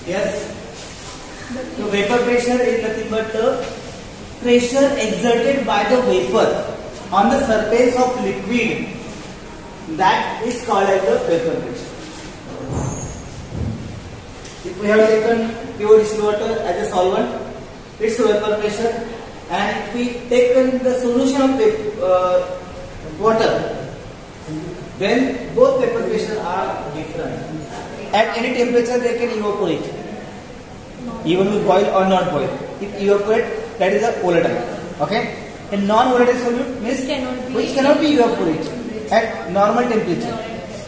Yes. So vapor pressure is nothing but the pressure exerted by the vapor on the surface of liquid. That is called as the vapor pressure. If we have taken pure distilled water as a solvent, it's vapor pressure, and if we taken the solution of water, then both vapor pressure are different. At any temperature they can evaporate, even with boil or not boil. If evaporate, that is a volatile. Okay, a non-volatile solute means which cannot be evaporated at normal temperature.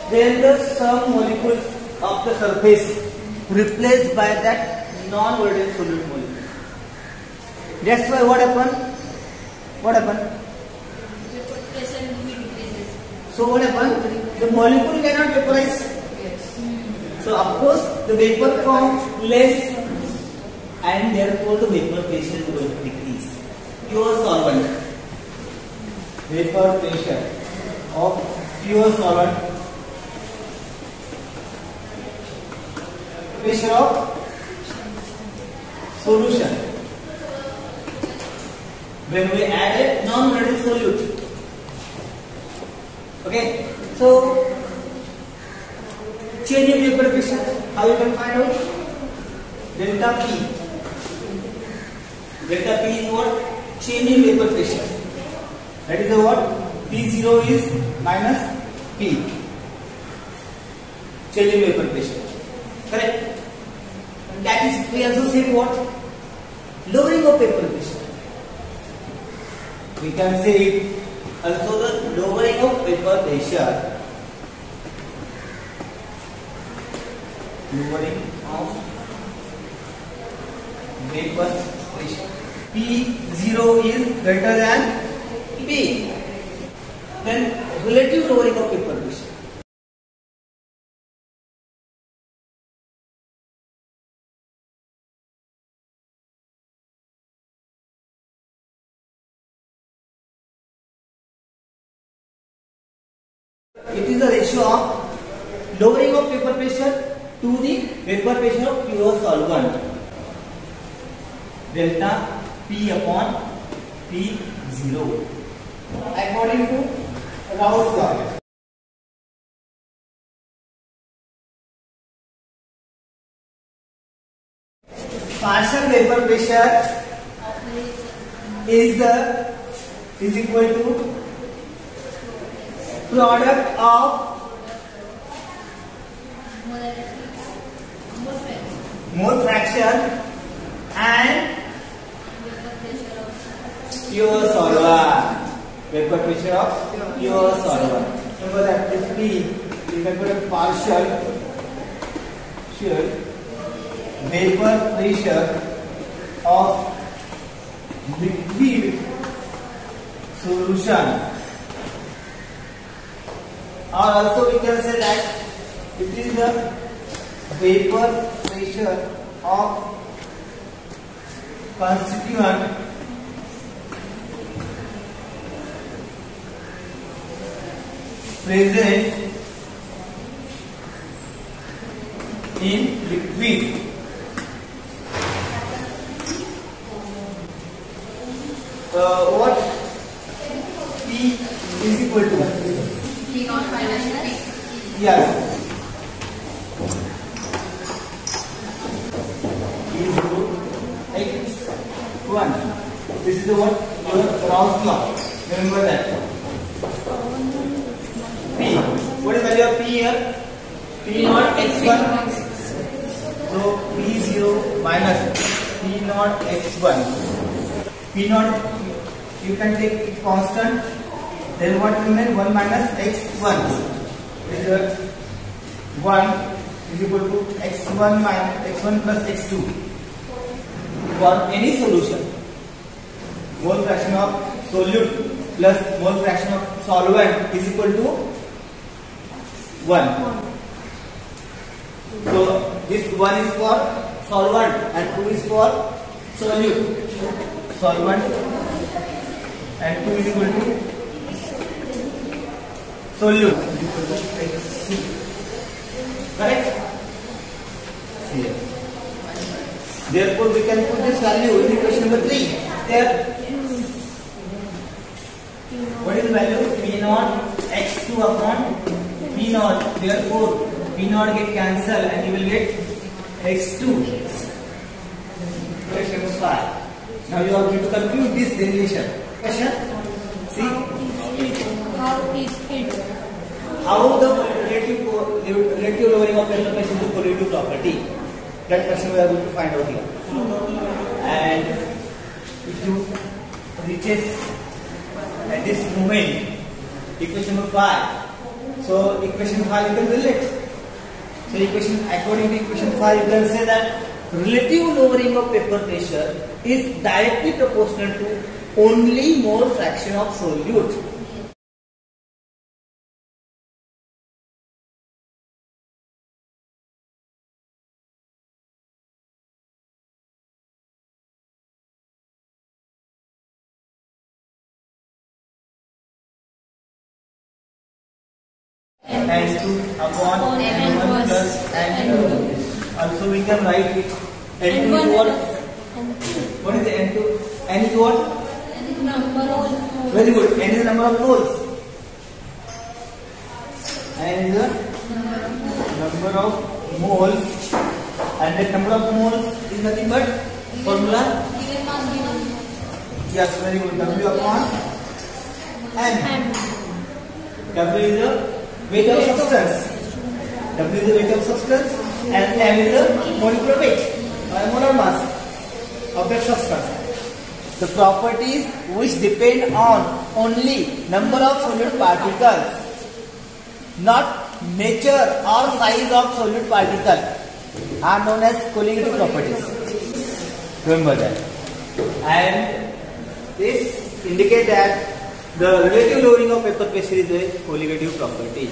Then the some molecules of the surface replaced by that non-volatile solute molecule. That's why what happened? What happened? So what happened? The molecule cannot vaporize. So of course the vapor forms less, and therefore the vapor pressure is going to decrease. Pure solvent, vapor pressure of pure solvent, pressure of solution when we add a non-volatile solute. Okay, so change in vapor pressure, how you can find out? Delta P. Delta P is what? Change in vapor pressure. That is the what? P0 is minus P. Change in vapor pressure. Correct? And that is, we also say what? Lowering of vapor pressure. We can say it also the lowering of vapor pressure. Lowering of vapor pressure. P0 is greater than P. Then relative lowering of vapor pressure. It is the ratio of lowering of vapor pressure to the vapor pressure of pure solvent. Delta P upon P0 according to Raoult's law. Partial vapor pressure is equal to product of mole fraction and pure solvent. Vapor pressure of pure solvent. Remember that if P is equal to partial vapor pressure of liquid solution, or also we can say that it is the vapor pressure of constituent present in liquid. What P is equal to? P naught minus P. Yes. X1. This is the what? Your Raoult's law. Remember that. P. What is the value of P here? P naught x1. So P0 minus P naught x1. P naught you can take it constant. Then what remains? 1 minus x1. Is 1 is equal to x1 minus x1 plus x2. For any solution, mole fraction of solute plus mole fraction of solvent is equal to 1. So this 1 is for solvent and 2 is for solute. Solvent and 2 is equal to solute. Correct? Here. Therefore, we can put this value in equation number 3. There, what is the value? P naught x2 upon P naught. Therefore, P naught get cancelled and you will get x2. Question number 5. Now you are going to compute this derivation. Question? See? How the relative lowering of paper pressure is a correlative property? That question we are going to find out here. And if you reaches at this moment, equation number 5. So equation 5 you can relate. So according to equation 5 you can say that relative lowering of paper pressure is directly proportional to only mole fraction of solute. N2 upon N1 plus N2. Also we can write it. N2 is what? What is the N2? N is what? Number of moles. Very good. N is the number of moles. N is the number of moles. And that number of moles is nothing but formula? Yes, very good. W upon N. W is the weight of substance. W is the weight of substance and M is the molecular weight or molar mass of that substance. The properties which depend on only number of solute particles, not nature or size of solute particle, are known as colligative properties. Remember that. And this indicates that the relative lowering of paper pressure is a colligative property.